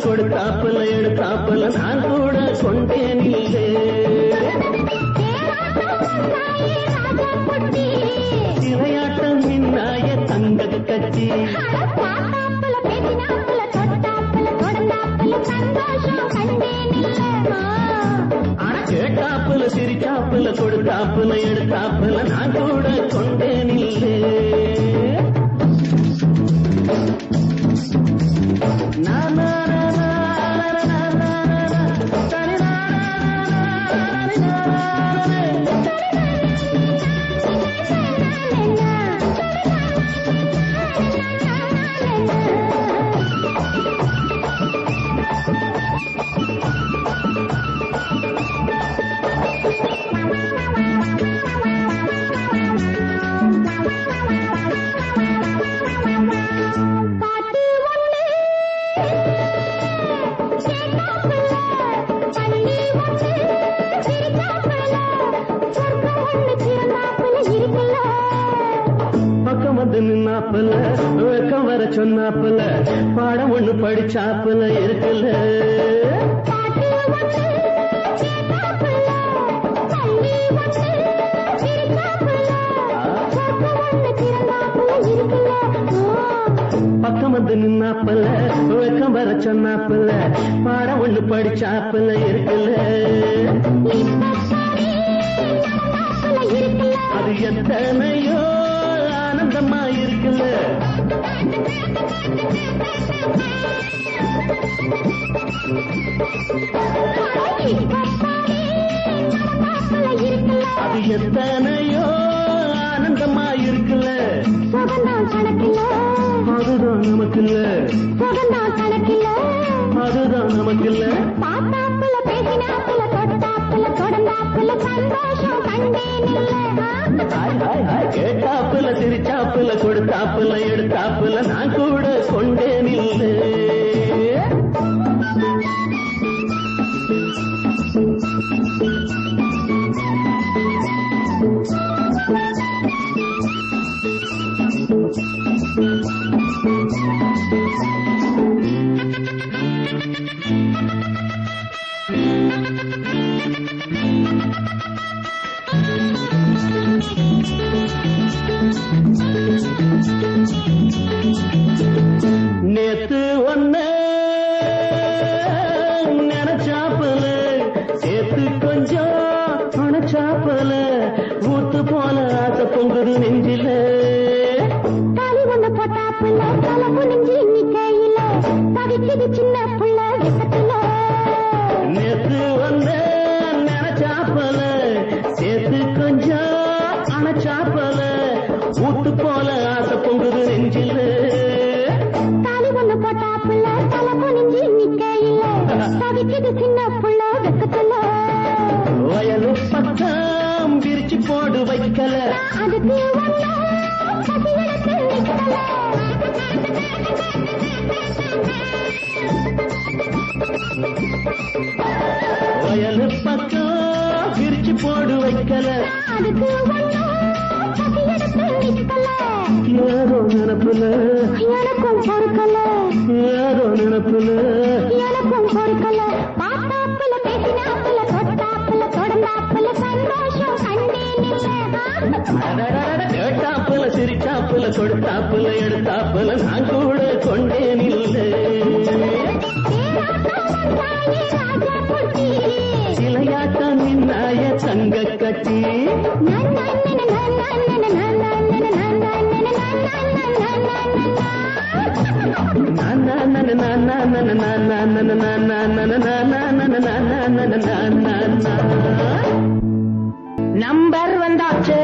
கொடுத்தாப்புல எடுத்தாப்புல நான் கூட கொண்டேன் இல்லை விளையாட்டம் நின்னாய தங்க கட்டி கேட்டாப்புல சிரிச்சாப்புல கொடுத்தாப்புல எடுத்தாப்புல நான் கூட கொண்டேன் இல்லை நின்னாப்புல வெக்கம் வர சொன்னாப்புல பாடம் ஒண்ணு படிச்சாப்புல இருக்குல்ல பக்கம் வந்து நின்னாப்புல வெக்கம் வர சொன்னாப்புல பாடம் ஒண்ணு படிச்சாப்புல இருக்குல்ல அது எத்தனையோ ஆனந்தமா இருக்குல்ல அது எத்தனையோ ஆனந்தமா இருக்குல்ல அதுதான் நமக்கு இல்ல அதுதான் நமக்கு இல்ல கேட்டாப்புல சிரிச்சாப்புல கொடுத்தாப்புல எடுத்தாப்புல நான் கூட கொண்டேன் இல்லை நேத்து ஒன்ன நினைச்சாப்புல சேர்த்து கொஞ்சம் அணைச்சாப்புல ஊத்து போல ஆசை பொங்குது நெஞ்சில தாலி ஒண்ணு போட்டாப்புல தலை புனிஞ்சு நீ கையில தவிக்குது சின்ன புள்ள வெக்கத்துல நேத்து ஒன்ன நினைச்சாப்புல சேர்த்து கொஞ்சம் அணைச்சாப்புல ஊத்து போல ஆசை பொங்குது நெஞ்சில வயலு பக்கம் விரிச்சு போடு வைக்கல வயலு பக்கம் விரிச்சு போடு வைக்கல ஏதோ நினப்புல எனக்கும் பொறுக்கல ஏதோ நினப்புல எனக்கும் பொறுக்கல பாத்தாப்புல பேசினாப்புல தொட்டாப்புல தொடர்ந்தாப்புல சந்தோஷம் கண்டேன் கேட்டாப்புல சிரிச்சாப்புல கொடுத்தாப்புல எடுத்தாப்புல நான் கூட கொண்டேன் இல்லை சிலையாட்டம் நின்னாய தங்க கட்டி நம்பர் வந்தாச்சு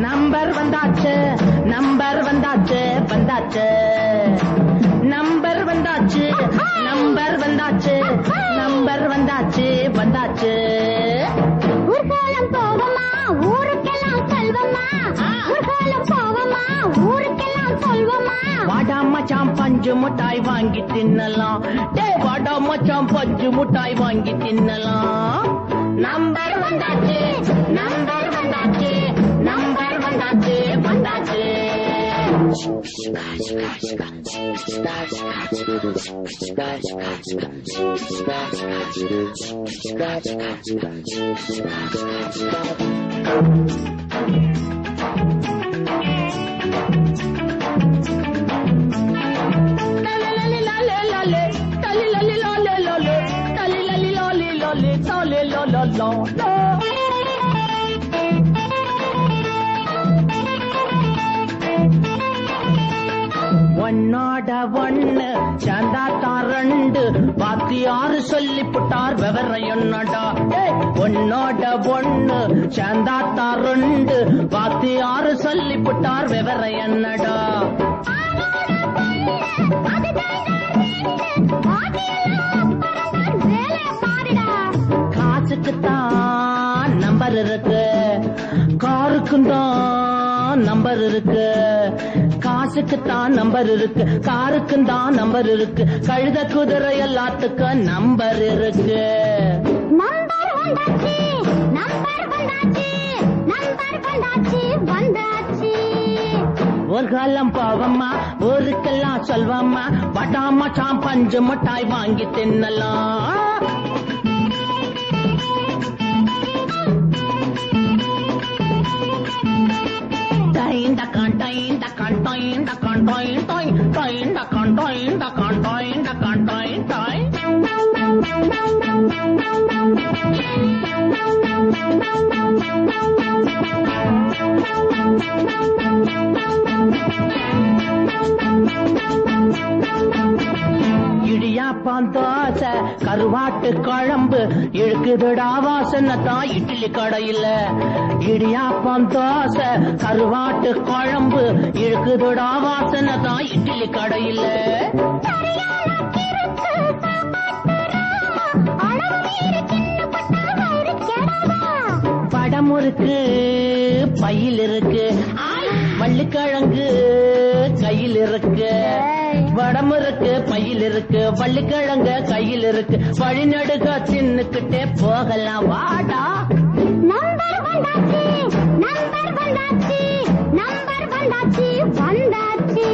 நம்பர் வந்தாச்சு நம்பர் வந்தாச்சு வந்தாச்சு நம்பர் வந்தாச்சு நம்பர் வந்தாச்சு நம்பர் வந்தாச்சு வந்தாச்சு ஊர்காலம் போவமா ஊருக்கெல்லாம் சொல்வமா ஊர்காலம் போவமா ஊருக்கெல்லாம் சொல்வமா வாடா மச்சான் பஞ்சு முட்டாய் வாங்கி தின்னலாம் டே வாடா மச்சான் பஞ்சு முட்டாய் வாங்கி தின்னலாம் நம்பர் வந்தாச்சு நம்பர் வந்தாச்சு நம்பர் வந்தாச்சு வந்தாச்சு ஒன்னோட ஒண்ணு சேர்ந்தாத்தா ரெண்டு வாத்தியாரு சொல்லி புட்டார் விவரம் என்னடா ஒன்னோட ஒண்ணு சேர்ந்தாத்தா ரெண்டு வாத்தியாரு சொல்லி புட்டார் விவரம் என்னடா காசுக்குத்தான் நம்பர் இருக்கு காருக்கும் தான் நம்பர் இருக்கு காசுக்குத்தான் நம்பர் இருக்கு காருக்கும் தான் நம்பர் இருக்கு கழுத குதிரை எல்லாத்துக்கும் நம்பர் இருக்கு ஒரு காலம் பாவம்மா ஊருக்கெல்லாம் சொல்வம்மா பட்டாமா சாம் பஞ்சு மிட்டாய் வாங்கி தின்னலாம் இடியாப்பம் தோசை கருவாட்டு குழம்பு இழுக்குதுடா வாசனைதான் இட்லி கடையில இடியாப்பம் தோசை கருவாட்டு குழம்பு இழுக்குதுடா வாசனைதான் இட்லி கடையில படம் இருக்கு பையில் இருக்கு வள்ளிக்கிழங்கு கையில் இருக்கு வடம் இருக்கு பையில் இருக்கு வள்ளிக்கிழங்கு கையில் இருக்கு வழிநடுக தின்னுக்கிட்டே போகலாம் வாடா நம்பர் வந்தாச்சு நம்பர் வந்தாச்சு நம்பர் வந்தாச்சு வந்தாச்சு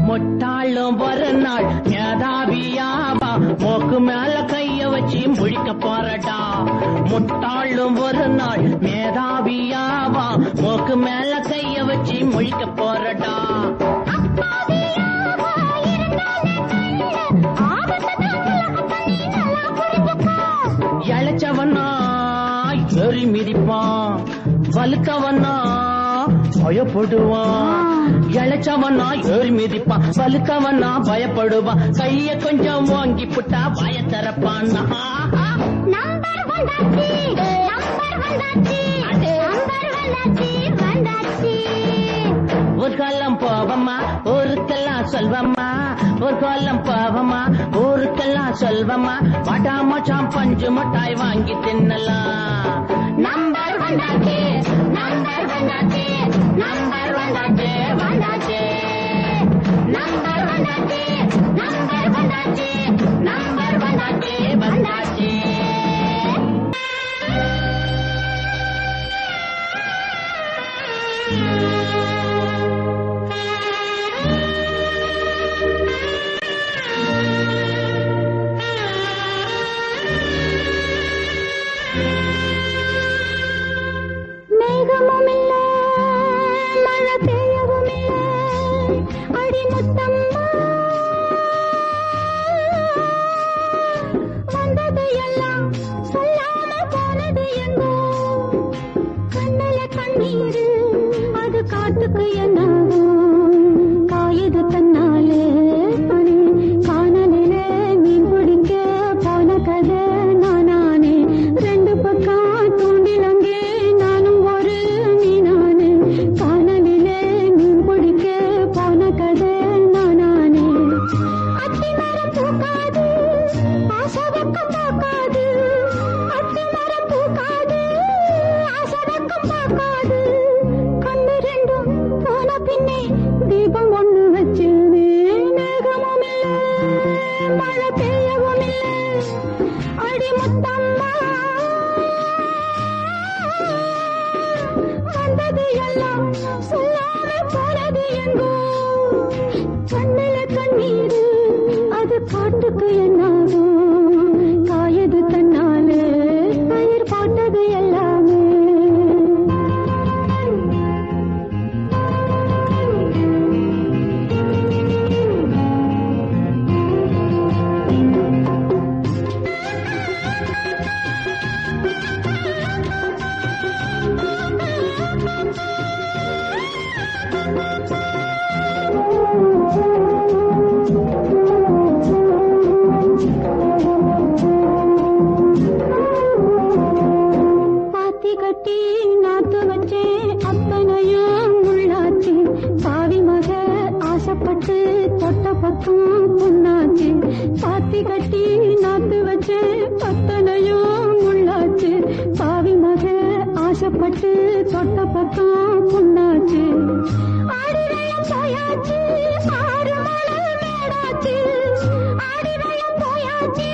முட்டாளும் ஒரு நாள் மேதாவியாவா மூக்கு மேல கைய வச்சு முழிக்க போறடா முட்டாளும் ஒரு நாள் மேதாவியாவா மூக்கு மேல கைய வச்சு முழிக்க போறடா இழைச்சவனா எரி மிதிப்பான் வலுத்தவனா பயப்படுவான் இழைச்சவனா ஏறி மிதிப்பான் வலுத்தவனா பயப்படுவான் கைய கொஞ்சம் வாங்கி புட்டா பய தரப்பான் நம்பர் வந்தாச்சு நம்பர் வந்தாச்சு நம்பர் வந்தாச்சு வந்தாச்சு ஒரு காலம் போவம்மா ஊருக்கெல்லாம் சொல்வம்மா ஒரு காலம் போவம்மா ஊருக்கெல்லாம் சொல்வம்மா பட்டாமா சாம் பஞ்சு மிட்டாய் வாங்கி தின்னலாம் நம்பர் வந்தாச்சு நம்பர் வந்தாச்சு நம்பர் வந்தாச்சு வந்தாச்சு நம்பர் வந்தாச்சு நம்பர் வந்தாச்சு நம்பர் வந்தாச்சு வந்தாச்சு மேகமும் இல்ல மழை பெய்யவும் இல்ல அடிமுத்தம்மா பக்கம் பார்க்காது அத்தி மரம் பூக்காது ஆசை பக்கம் பார்க்காது கண்ணு ரெண்டும் போன பின்னே தீபம் ஒண்ணு வச்சேனே மேகமும் இல்லை மழை பெய்யவும் இல்லை அடி முத்தம்மா வந்தது எல்லாம் சொல்லாம போனது எங்கோ கண்ணில கண்ணீர் அது காட்டுக்கு என்னாகும் காயது தன்னால பயிர் போட்டது எல்லாமே கட்டி நாத்து வச்சேன் அத்தனையும் உள்ளாச்சு பாவி மக ஆசைப்பட்டு தொட்ட பக்கம் பொண்ணாச்சு பாத்தி கட்டி நாத்து வச்சேன் அத்தனையும் உள்ளாச்சு பாவி மக ஆசைப்பட்டு தொட்ட பக்கம் பொண்ணாச்சு ஆடிரையும் போயாச்சு ஆறு மலை மேடாச்சு ஆடிரையும் போயாச்சு